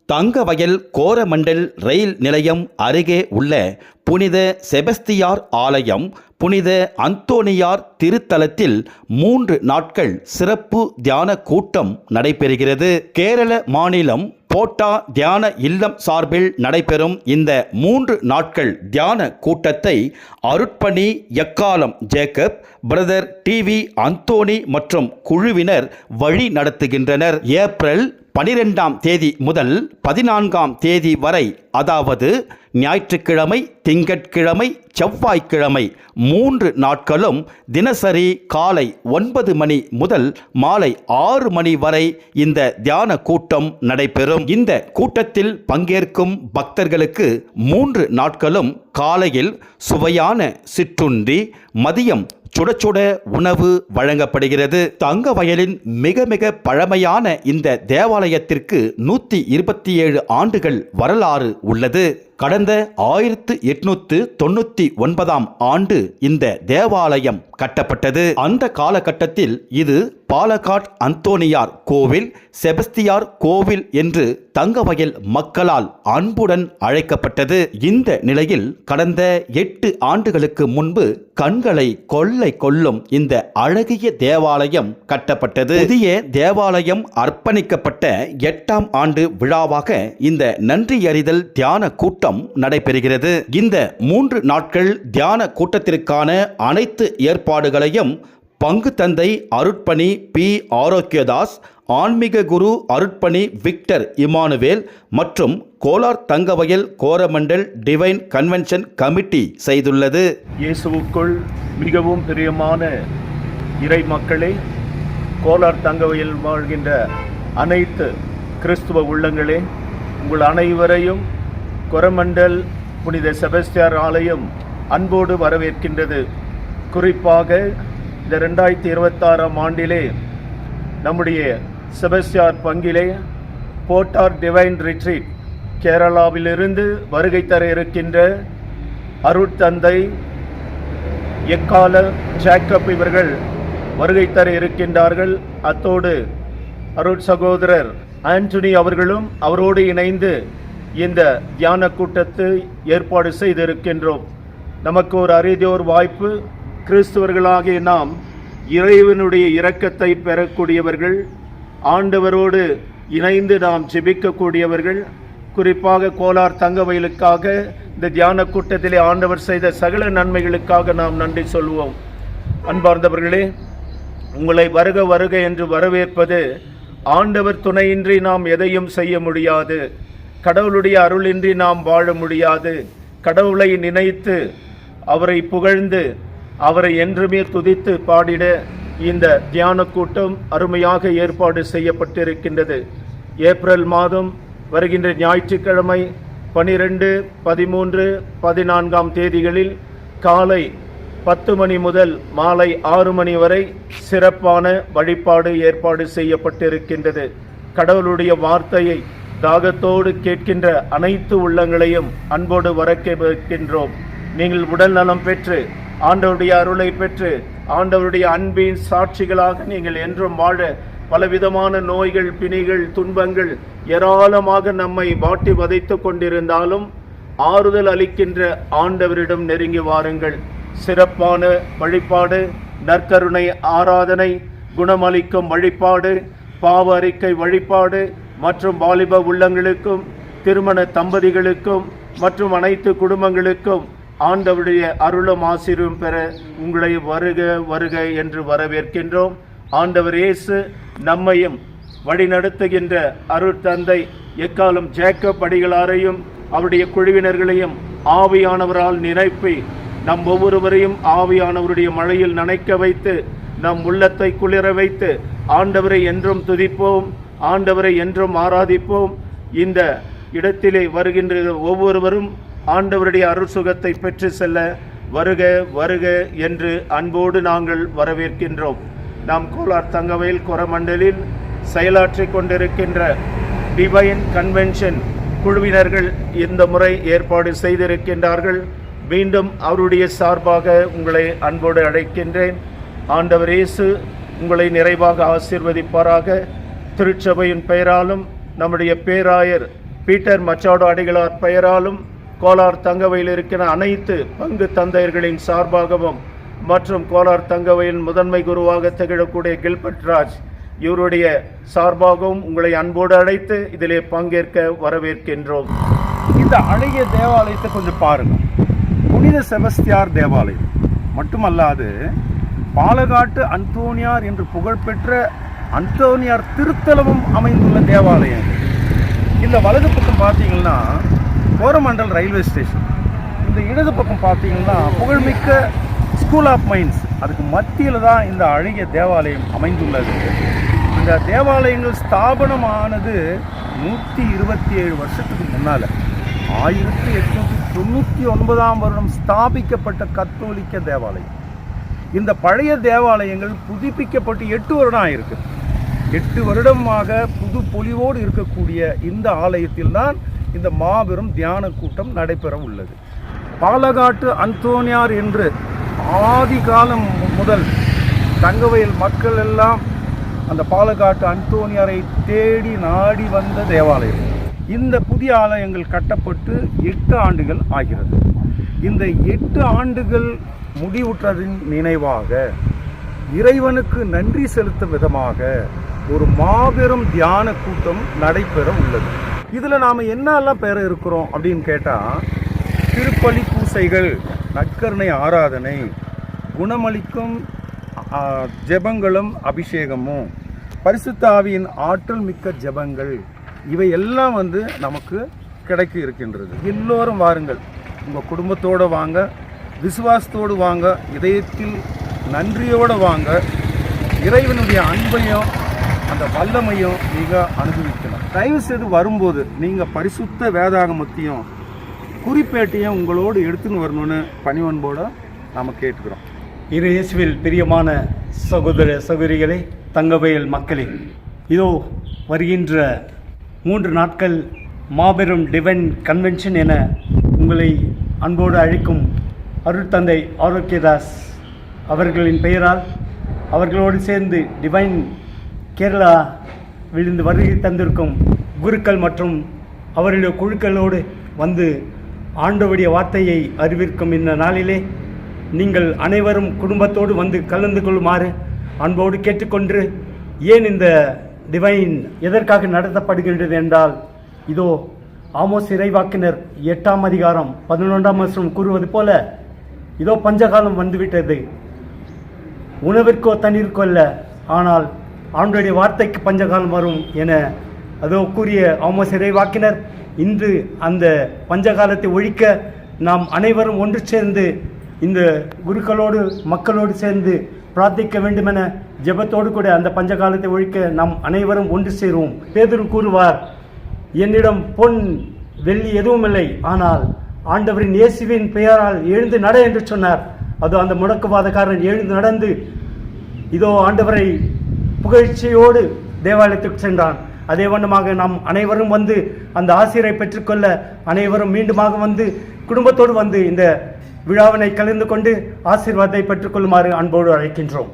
தங்கவயல் கோரமண்டல் ரயில் நிலையம் அருகே உள்ள புனித செபஸ்தியார் ஆலயம், புனித அந்தோனியார் திருத்தலத்தில் 3 நாட்கள் சிறப்பு தியான கூட்டம் நடைபெறுகிறது. கேரள மாநிலம் போட்டா தியான இல்லம் சார்பில் நடைபெறும் இந்த 3 நாட்கள் தியான கூட்டத்தை அருட்பணி எக்காலம் ஜேக்கப், பிரதர் டிவி அந்தோனி மற்றும் குழுவினர் வழி நடத்துகின்றனர். ஏப்ரல் 12ஆம் தேதி முதல் 14ஆம் தேதி வரை, அதாவது ஞாயிற்றுக்கிழமை, திங்கட்கிழமை, செவ்வாய்க்கிழமை 3 நாட்களும் தினசரி காலை 9 மணி முதல் மாலை 6 மணி வரை இந்த தியான கூட்டம் நடைபெறும். இந்த கூட்டத்தில் பங்கேற்கும் பக்தர்களுக்கு 3 நாட்களும் காலையில் சுவையான சிற்றுண்டி, மதியம் சுட சுட உணவு வழங்கப்படுகிறது. தங்கவயலின் மிக மிக பழமையான இந்த தேவாலயத்திற்கு 127 ஆண்டுகள் வரலாறு உள்ளது. கடந்த 1899ஆம் ஆண்டு இந்த தேவாலயம் கட்டப்பட்டது. அந்த காலகட்டத்தில் இது பாலக்காட் அந்தோனியார் கோவில், செபஸ்தியார் கோவில் என்று தங்கவயல் மக்களால் அன்புடன் அழைக்கப்பட்டது. இந்த நிலையில் கடந்த 8 ஆண்டுகளுக்கு முன்பு கண்களை கொள்ளை கொள்ளும் இந்த அழகிய தேவாலயம் கட்டப்பட்டது. புதிய தேவாலயம் அர்ப்பணிக்கப்பட்ட 8ஆம் ஆண்டு விழாவாக இந்த நன்றியறிதல் தியான கூட்டம் நடைபெறுகிறது. இந்த 3 நாட்கள் தியான கூட்டத்திற்கான அனைத்து ஏற்பாடுகளையும் பங்கு தந்தை அருட்பணி பி ஆரோக்கியதாஸ், ஆன்மீக குரு அருட்பணி விக்டர் இமானுவேல் மற்றும் Kolar Thangavayal Coromandel divine convention committee செய்துள்ளது. இயேசுவுக்குள் மிகவும் பிரியமான இறை மக்களே, கோலார் தங்கவயல் வாழ்கின்ற அனைத்து கிறிஸ்துவ உள்ளங்களே, உங்கள் அனைவரையும் கோரமண்டல் புனித செபஸ்தியார் ஆலயம் அன்போடு வரவேற்கின்றது. குறிப்பாக இந்த 2026ஆம் ஆண்டிலே நம்முடைய செபஸ்தியார் பங்கிலே போட்டார் டிவைன் ரிட்ரீட் கேரளாவிலிருந்து வருகை தர இருக்கின்ற அருட்தந்தை எக்கால ஜேக்கப் இவர்கள் வருகை தர இருக்கின்றார்கள். அத்தோடு அருட் சகோதரர் ஆண்டனி அவர்களும் அவரோடு இணைந்து இந்த தியான கூட்டத்தை ஏற்பாடு செய்திருக்கின்றோம். நமக்கு ஒரு அரிதோர் வாய்ப்பு. கிறிஸ்துவர்களாகிய நாம் இறைவனுடைய இரக்கத்தை பெறக்கூடியவர்கள், ஆண்டவரோடு இணைந்து நாம் ஜெபிக்கக்கூடியவர்கள். குறிப்பாக கோலார் தங்கவயலுக்காக இந்த தியான கூட்டத்திலே ஆண்டவர் செய்த சகல நன்மைகளுக்காக நாம் நன்றி சொல்வோம். அன்பார்ந்தவர்களே, உங்களை வருக வருக என்று வரவேற்பது ஆண்டவர் துணையின்றி நாம் எதையும் செய்ய முடியாது. கடவுளுடைய அருளின்றி நாம் வாழ முடியாது. கடவுளை நினைத்து அவரை புகழ்ந்து அவரை என்றுமே துதித்து பாடிட இந்த தியான கூட்டம் அருமையாக ஏற்பாடு செய்யப்பட்டிருக்கின்றது. ஏப்ரல் மாதம் வருகின்ற ஞாயிற்றுக்கிழமை 12, 13, 14ஆம் தேதிகளில் காலை 10 மணி முதல் மாலை 6 மணி வரை சிறப்பான வழிபாடு ஏற்பாடு செய்யப்பட்டிருக்கின்றது. கடவுளுடைய வார்த்தையை தாகத்தோடு கேட்கின்ற அனைத்து உள்ளங்களையும் அன்போடு வரவேற்கின்றோம். நீங்கள் உடல் நலம் பெற்று ஆண்டவருடைய அருளை பெற்று ஆண்டவருடைய அன்பின் சாட்சிகளாக நீங்கள் என்றும் வாழ பலவிதமான நோய்கள், பிணிகள், துன்பங்கள் ஏராளமாக நம்மை வாட்டி வதைத்து கொண்டிருந்தாலும் ஆறுதல் அளிக்கின்ற ஆண்டவரிடம் நெருங்கி வாருங்கள். சிறப்பான வழிபாடு, நற்கருணை ஆராதனை, குணமளிக்கும் வழிபாடு, பாவ அறிக்கை வழிபாடு மற்றும் வாலிப உள்ளங்களுக்கும், திருமண தம்பதிகளுக்கும் மற்றும் அனைத்து குடும்பங்களுக்கும் ஆண்டவருடைய அருளும் ஆசீர்வாதம் பெற உங்களை வருக வருக என்று வரவேற்கின்றோம். ஆண்டவர் இயேசு நம்மையும் வழிநடத்துகின்ற அருட்தந்தை எக்காலம் ஜேக்கப் அடிகளாரையும் அவருடைய குழுவினர்களையும் ஆவியானவரால் நிரப்பி நம் ஒவ்வொருவரையும் ஆவியானவருடைய மழையில் நனைக்க வைத்து நம் உள்ளத்தை குளிர வைத்து ஆண்டவரை என்றும் துதிப்போம், ஆண்டவரை என்றும் ஆராதிப்போம். இந்த இடத்திலே வருகின்ற ஒவ்வொருவரும் ஆண்டவருடைய அருள் சுகத்தை பெற்று செல்ல வருக வருக என்று அன்போடு நாங்கள் வரவேற்கின்றோம். நாம் கோலார் தங்கவயல் கோரமண்டலில் செயலாற்றி கொண்டிருக்கின்ற டிவைன் கன்வென்ஷன் குழுவினர்கள் இந்த முறை ஏற்பாடு செய்திருக்கின்றார்கள். மீண்டும் அவருடைய சார்பாக உங்களை அன்போடு அழைக்கின்றேன். ஆண்டவர் இயேசு உங்களை நிறைவாக ஆசீர்வதிப்பாராக. திருச்சபையின் பெயராலும் நம்முடைய பேராயர் பீட்டர் மச்சாடோ அடிகளார் பெயராலும் கோலார் தங்கவையில் இருக்கிற அனைத்து பங்கு தந்தையர்களின் சார்பாகவும் மற்றும் கோலார் தங்கவையின் முதன்மை குருவாக திகழக்கூடிய கில்பர்ட் ராஜ் இவருடைய சார்பாகவும் உங்களை அன்போடு அழைத்து இதிலே பங்கேற்க வரவேற்கின்றோம். இந்த அழகிய தேவாலயத்தை கொஞ்சம் பாருங்க. புனித செபஸ்தியார் தேவாலயம் மட்டுமல்லாது பாலகாட்டு அந்தோனியார் என்று புகழ்பெற்ற அந்தோனியார் திருத்தலமும் அமைந்துள்ள தேவாலயம். இந்த வலது பக்கம் பார்த்தீங்கன்னா கோரமண்டல் ரயில்வே ஸ்டேஷன், இந்த இடது பக்கம் பார்த்தீங்கன்னா புகழ்மிக்க ஸ்கூல் ஆஃப் மைன்ஸ், அதுக்கு மத்தியில் தான் இந்த அழகிய தேவாலயம் அமைந்துள்ளது. இந்த தேவாலயங்கள் ஸ்தாபனமானது 127 வருஷத்துக்கு முன்னால் 1899ஆம் வருடம் ஸ்தாபிக்கப்பட்ட கத்தோலிக்க தேவாலயம். இந்த பழைய தேவாலயங்கள் புதுப்பிக்கப்பட்டு 8 வருடம் ஆயிருக்கு. 8 வருடமாக புது பொலிவோடு இருக்கக்கூடிய இந்த ஆலயத்தில் தான் இந்த மாபெரும் தியான கூட்டம் நடைபெற உள்ளது. பாலகாட்டு அந்தோனியார் என்று ஆதி காலம் முதல் தங்கவயல் மக்கள் எல்லாம் அந்த பாலகாட்டு அந்தோனியாரை தேடி நாடி வந்த தேவாலயம். இந்த புதிய ஆலயங்கள் கட்டப்பட்டு 8 ஆண்டுகள் ஆகிறது. இந்த 8 ஆண்டுகள் முடிவுற்றதின் நினைவாக இறைவனுக்கு நன்றி செலுத்தும் விதமாக ஒரு மாபெரும் தியான கூட்டம் நடைபெற உள்ளது. இதில் நாம் என்னெல்லாம் பெற இருக்கிறோம் அப்படின்னு கேட்டால், திருப்பலி பூசைகள், நற்கருணை ஆராதனை, குணமளிக்கும் ஜெபங்களும் அபிஷேகமும், பரிசுத்த ஆவியின் ஆற்றல் மிக்க ஜெபங்கள், இவை எல்லாம் நமக்கு கிடைக்க இருக்கின்றது. எல்லோரும் வாருங்கள், உங்கள் குடும்பத்தோடு வாங்க, விசுவாசத்தோடு வாங்க, இதயத்தில் நன்றியோடு வாங்க. இறைவனுடைய அன்பையும் அந்த வல்லமையும் நீங்கள் அனுபவிக்கலாம். தயவு செய்து வரும்போது நீங்கள் பரிசுத்த வேதாகமத்தையும் குறிப்பேட்டையும் உங்களோடு எடுத்துன்னு வரணும்னு பணிவன்போடு நாம் கேட்டுக்கிறோம். இயேசுவில் பிரியமான சகோதர சகோதரிகளே, தங்கவயல் மக்களே, இதோ வருகின்ற 3 நாட்கள் மாபெரும் டிவைன் கன்வென்ஷன் என உங்களை அன்போடு அழைக்கும் அருட்தந்தை ஆரோக்கியதாஸ் அவர்களின் பெயரால் அவர்களோடு சேர்ந்து டிவைன் கேரளா விழுந்து வருகை தந்திருக்கும் குருக்கள் மற்றும் அவருடைய குழுக்களோடு வந்து ஆண்டவருடைய வார்த்தையை அறிவிக்கும் இந்த நாளிலே நீங்கள் அனைவரும் குடும்பத்தோடு வந்து கலந்து கொள்ளுமாறு அன்போடு கேட்டுக்கொண்டு, ஏன் இந்த டிவைன் எதற்காக நடத்தப்படுகின்றது என்றால், இதோ ஆமோஸ் இறைவாக்கினர் 8ஆம் அதிகாரம் 11ஆம் வசனம் கூறுவது போல, இதோ பஞ்சகாலம் வந்துவிட்டது, உணவிற்கோ தண்ணீருக்கோ அல்ல, ஆனால் ஆண்டவருடைய வார்த்தைக்கு பஞ்சகாலம் வரும் என அதோ கூறிய ஆமோஸ் இறைவாக்கினர் இன்று அந்த பஞ்சகாலத்தை ஒழிக்க நாம் அனைவரும் ஒன்று சேர்ந்து இந்த குருக்களோடு மக்களோடு சேர்ந்து பிரார்த்திக்க வேண்டுமென ஜெபத்தோடு கூட அந்த பஞ்சகாலத்தை ஒழிக்க நாம் அனைவரும் ஒன்று சேருவோம். பேதுரு கூறுவார், என்னிடம் பொன் வெள்ளி எதுவும் இல்லை, ஆனால் ஆண்டவரின் இயேசுவின் பெயரால் எழுந்து நட என்று சொன்னார். அதோ அந்த முடக்குவாதக்காரன் எழுந்து நடந்து இதோ ஆண்டவரை புகழ்ச்சியோடு தேவாலயத்துக்கு சென்றான். அதே வண்ணமாக நாம் அனைவரும் வந்து அந்த ஆசிரியரை பெற்றுக்கொள்ள அனைவரும் மீண்டுமாக வந்து குடும்பத்தோடு வந்து இந்த விழாவினை கலந்து கொண்டு ஆசீர்வாதத்தை பெற்றுக்கொள்ளுமாறு அன்போடு அழைக்கின்றோம்.